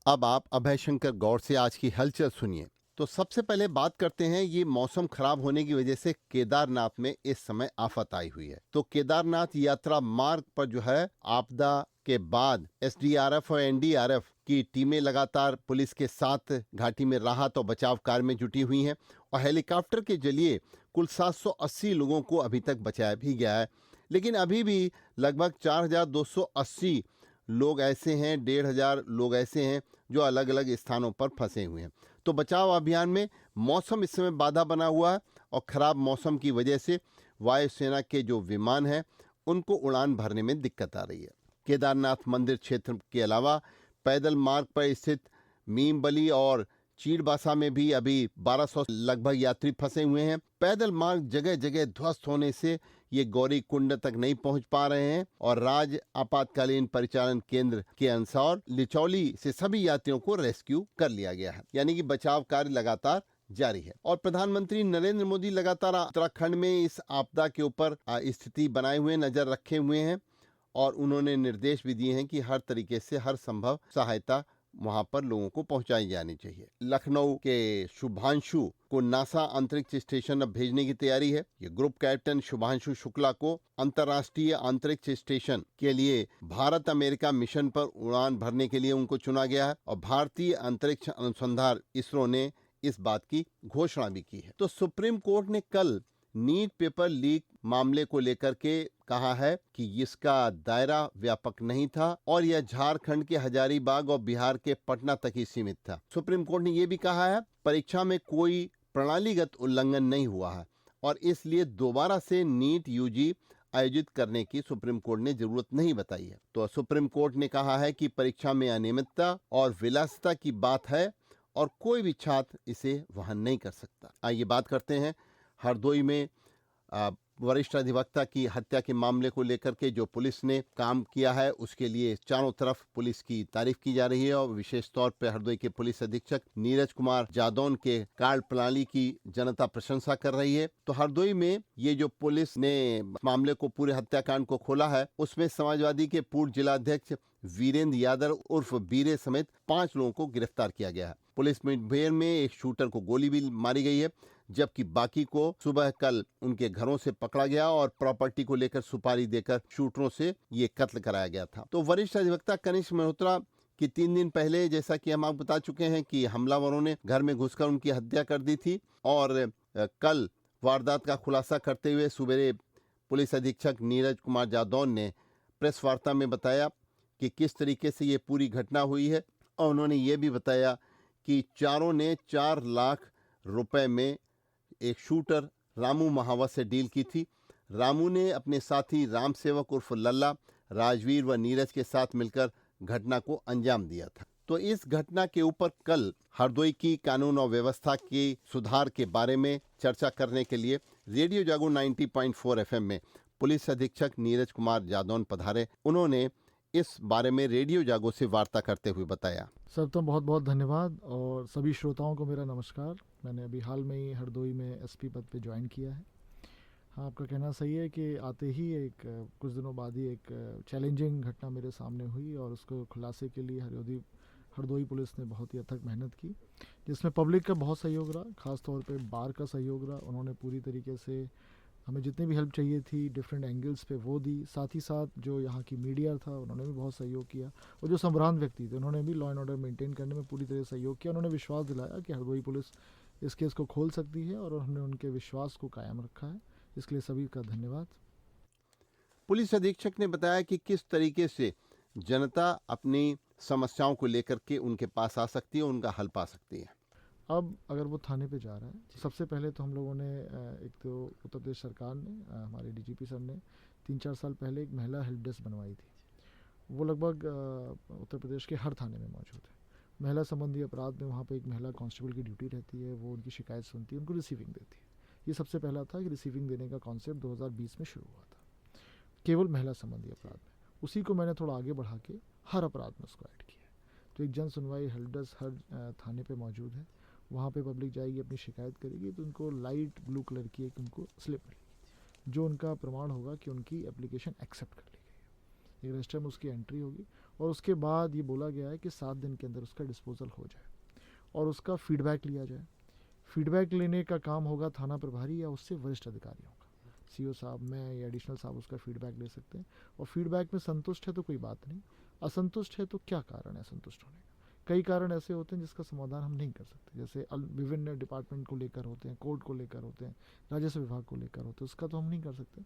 अब आप अभय शंकर गौर से आज की हलचल सुनिए। तो सबसे पहले बात करते हैं, ये मौसम खराब होने की वजह से केदारनाथ में इस समय आफत आई हुई है। तो केदारनाथ यात्रा मार्ग पर जो है, आपदा के बाद एसडीआरएफ और एनडीआरएफ की टीमें लगातार पुलिस के साथ घाटी में राहत और बचाव कार्य में जुटी हुई हैं और हेलीकॉप्टर के जरिए कुल 780 लोगों को अभी तक बचाया भी गया है। लेकिन अभी भी लगभग 4280 लोग ऐसे हैं, 1500 लोग ऐसे हैं जो अलग अलग स्थानों पर फंसे हुए हैं। तो बचाव अभियान में मौसम इस समय बाधा बना हुआ है और खराब मौसम की वजह से वायुसेना के जो विमान हैं उनको उड़ान भरने में दिक्कत आ रही है। केदारनाथ मंदिर क्षेत्र के अलावा पैदल मार्ग पर स्थित मीमबली और चीड़बासा में भी अभी 1200 लगभग यात्री फंसे हुए हैं। पैदल मार्ग जगह जगह ध्वस्त होने से ये गौरी कुंड तक नहीं पहुंच पा रहे हैं और राज्य आपातकालीन परिचालन केंद्र के अनुसार लिचौली से सभी यात्रियों को रेस्क्यू कर लिया गया है, यानी कि बचाव कार्य लगातार जारी है। और प्रधानमंत्री नरेंद्र मोदी लगातार उत्तराखंड में इस आपदा के ऊपर स्थिति बनाए हुए नजर रखे हुए हैं और उन्होंने निर्देश भी दिए हैं कि हर तरीके से हर संभव सहायता वहां पर लोगों को पहुंचाई जानी चाहिए। लखनऊ के शुभांशु को नासा अंतरिक्ष स्टेशन अब भेजने की तैयारी है। ये ग्रुप कैप्टन शुभांशु शुक्ला को अंतर्राष्ट्रीय अंतरिक्ष स्टेशन के लिए भारत अमेरिका मिशन पर उड़ान भरने के लिए उनको चुना गया है और भारतीय अंतरिक्ष अनुसंधान इसरो ने इस बात की घोषणा भी की है। तो सुप्रीम कोर्ट ने कल नीट पेपर लीक मामले को लेकर के कहा है कि इसका दायरा व्यापक नहीं था और यह झारखंड के हजारीबाग और बिहार के पटना तक ही सीमित था। सुप्रीम कोर्ट ने यह भी कहा है परीक्षा में कोई प्रणालीगत उल्लंघन नहीं हुआ है और इसलिए दोबारा से नीट यूजी आयोजित करने की सुप्रीम कोर्ट ने जरूरत नहीं बताई है। तो सुप्रीम कोर्ट ने कहा है कि परीक्षा में अनियमितता और विलासिता की बात है और कोई भी छात्र इसे वहन नहीं कर सकता। आइए बात करते हैं हरदोई में वरिष्ठ अधिवक्ता की हत्या के मामले को लेकर के जो पुलिस ने काम किया है उसके लिए चारों तरफ पुलिस की तारीफ की जा रही है और विशेष तौर पर हरदोई के पुलिस अधीक्षक नीरज कुमार जादौन के कार्य प्रणाली की जनता प्रशंसा कर रही है। तो हरदोई में ये जो पुलिस ने मामले को, पूरे हत्याकांड को खोला है, उसमें समाजवादी के पूर्व जिलाध्यक्ष वीरेंद्र यादव उर्फ बीरे समेत 5 लोगों को गिरफ्तार किया गया है। पुलिस मुठभेड़ में एक शूटर को गोली भी मारी गई है, जबकि बाकी को सुबह कल उनके घरों से पकड़ा गया और प्रॉपर्टी को लेकर सुपारी देकर शूटरों से ये कत्ल कराया गया था। तो वरिष्ठ अधिवक्ता कनिष्क मल्होत्रा कि 3 दिन पहले, जैसा कि हम आपको बता चुके हैं, कि हमलावरों ने घर में घुसकर उनकी हत्या कर दी थी और कल वारदात का खुलासा करते हुए सवेरे पुलिस अधीक्षक नीरज कुमार जादौन ने प्रेस वार्ता में बताया कि किस तरीके से ये पूरी घटना हुई है और उन्होंने ये भी बताया कि चारों ने 4 लाख रुपए में एक शूटर रामू महावत से डील की थी। रामू ने अपने साथी राम सेवक उर्फ लल्ला, राजवीर व नीरज के साथ मिलकर घटना को अंजाम दिया था। तो इस घटना के ऊपर कल हरदोई की कानून और व्यवस्था के सुधार के बारे में चर्चा करने के लिए रेडियो जागो 90.4 FM में पुलिस अधीक्षक नीरज कुमार जादौन पधारे। उन्होंने इस बारे में रेडियो जागो से वार्ता करते हुए बताया। सर, तो बहुत बहुत धन्यवाद और सभी श्रोताओं को मेरा नमस्कार। मैंने अभी हाल में ही हरदोई में एसपी पद पे ज्वाइन किया है। हाँ, आपका कहना सही है कि आते ही कुछ दिनों बाद ही एक चैलेंजिंग घटना मेरे सामने हुई और उसको खुलासे के लिए हरदोई पुलिस ने बहुत ही अथक मेहनत की, जिसमें पब्लिक का बहुत सहयोग रहा, ख़ास तौर पे बार का सहयोग रहा। उन्होंने पूरी तरीके से हमें जितनी भी हेल्प चाहिए थी डिफरेंट एंगल्स पे वो दी। साथ ही साथ जो यहाँ की मीडिया था उन्होंने भी बहुत सहयोग किया और जो संभ्रांत व्यक्ति थे उन्होंने भी लॉ एंड ऑर्डर मेंटेन करने में पूरी तरह सहयोग किया। उन्होंने विश्वास दिलाया कि हरदोई पुलिस इस केस को खोल सकती है और उन्होंने उनके विश्वास को कायम रखा है। इसके लिए सभी का धन्यवाद। पुलिस अधीक्षक ने बताया कि किस तरीके से जनता अपनी समस्याओं को लेकर के उनके पास आ सकती है, उनका हल पा सकती है। अब अगर वो थाने पे जा रहा है, सबसे पहले तो हम लोगों ने एक तो उत्तर प्रदेश सरकार ने, हमारे डीजीपी सर ने 3-4 साल पहले एक महिला हेल्प डेस्क बनवाई थी। वो लगभग उत्तर प्रदेश के हर थाने में मौजूद है। महिला संबंधी अपराध में वहाँ पे एक महिला कांस्टेबल की ड्यूटी रहती है, वो उनकी शिकायत सुनती है, उनको रिसीविंग देती है। ये सबसे पहला था कि रिसीविंग देने का कॉन्सेप्ट 2020 में शुरू हुआ था, केवल महिला संबंधी अपराध में। उसी को मैंने थोड़ा आगे बढ़ा के हर अपराध में उसको ऐड किया है। तो एक जन सुनवाई हेल्प डेस्क हर थाने पे मौजूद है। वहाँ पे पब्लिक जाएगी, अपनी शिकायत करेगी, तो उनको लाइट ब्लू कलर की एक उनको स्लिप मिलेगी, जो उनका प्रमाण होगा कि उनकी एप्लीकेशन एक्सेप्ट कर ली गई है। एक रजिस्टर में उसकी एंट्री होगी और उसके बाद ये बोला गया है कि 7 दिन के अंदर उसका डिस्पोजल हो जाए और उसका फीडबैक लिया जाए। फीडबैक लेने का काम होगा थाना प्रभारी या उससे वरिष्ठ अधिकारियों का। सीओ साहब, मैं या एडिशनल साहब उसका फीडबैक ले सकते हैं और फीडबैक में संतुष्ट है तो कोई बात नहीं, असंतुष्ट है तो क्या कारण है असंतुष्ट होने का। कई कारण ऐसे होते हैं जिसका समाधान हम नहीं कर सकते, जैसे विभिन्न डिपार्टमेंट को लेकर होते हैं, कोर्ट को लेकर होते हैं, राजस्व विभाग को लेकर होते हैं, उसका तो हम नहीं कर सकते।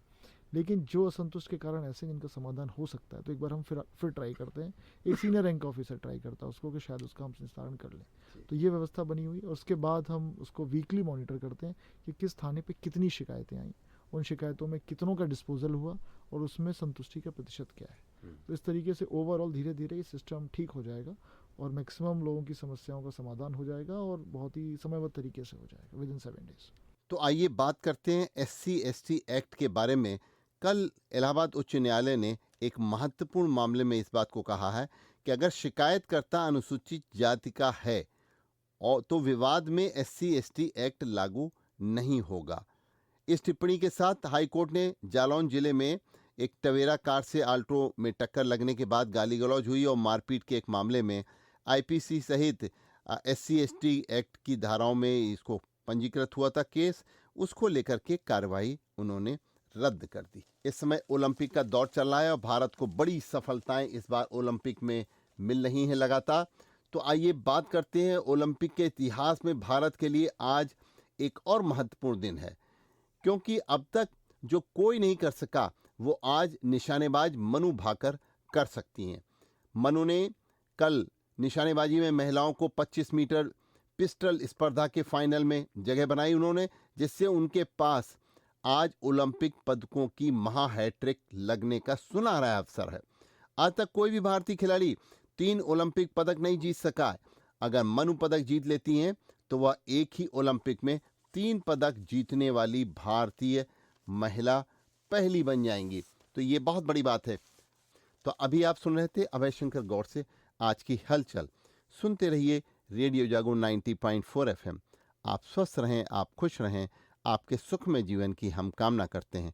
लेकिन जो असंतुष्ट के कारण ऐसे जिनका समाधान हो सकता है तो एक बार हम फिर ट्राई करते हैं, एक सीनियर रैंक ऑफिसर ट्राई करता है उसको कि शायद उसका हम निस्तारण कर लें। तो ये व्यवस्था बनी हुई और उसके बाद हम उसको वीकली मॉनिटर करते हैं कि किस थाने पे कितनी शिकायतें आई, उन शिकायतों में कितनों का डिस्पोजल हुआ और उसमें संतुष्टि का प्रतिशत क्या है। तो इस तरीके से ओवरऑल धीरे धीरे ये सिस्टम ठीक हो जाएगा और मैक्सिमम लोगों की समस्याओं का समाधान हो जाएगा और बहुत ही समयबद्ध तरीके से हो जाएगा विद इन 7 डेज। तो आइए बात करते हैं SC/ST एक्ट के बारे में। कल इलाहाबाद उच्च न्यायालय ने एक महत्वपूर्ण मामले में इस बात को कहा है कि अगर शिकायतकर्ता अनुसूचित जाति का है और तो विवाद में SC/ST एक्ट लागू नहीं होगा। इस टिप्पणी के साथ हाईकोर्ट ने जालौन जिले में एक टवेरा कार से आल्टो में टक्कर लगने के बाद गाली गलौज हुई और मारपीट के एक मामले में IPC सहित SC/ST एक्ट की धाराओं में इसको पंजीकृत हुआ था केस, उसको लेकर के कार्रवाई उन्होंने रद्द कर दी। इस समय ओलंपिक का दौर चल रहा है और भारत को बड़ी सफलताएं इस बार ओलंपिक में मिल रही हैं लगातार। तो आइए बात करते हैं ओलंपिक के इतिहास में भारत के लिए आज एक और महत्वपूर्ण दिन है, क्योंकि अब तक जो कोई नहीं कर सका वो आज निशानेबाज मनु भाकर कर सकती हैं। मनु ने कल निशानेबाजी में महिलाओं को 25 मीटर पिस्टल स्पर्धा के फाइनल में जगह बनाई उन्होंने, जिससे उनके पास आज ओलंपिक पदकों की महा हैट्रिक लगने का सुनहरा अवसर है। आज तक कोई भी भारतीय खिलाड़ी 3 ओलंपिक पदक नहीं जीत सका है। अगर मनु पदक जीत लेती हैं तो वह एक ही ओलंपिक में 3 पदक जीतने वाली भारतीय महिला पहली बन जाएंगी। तो ये बहुत बड़ी बात है। तो अभी आप सुन रहे थे अभय शंकर गौड़ से आज की हलचल। सुनते रहिए रेडियो जागो 90.4 FM। आप स्वस्थ रहें, आप खुश रहें, आपके सुखमय जीवन की हम कामना करते हैं।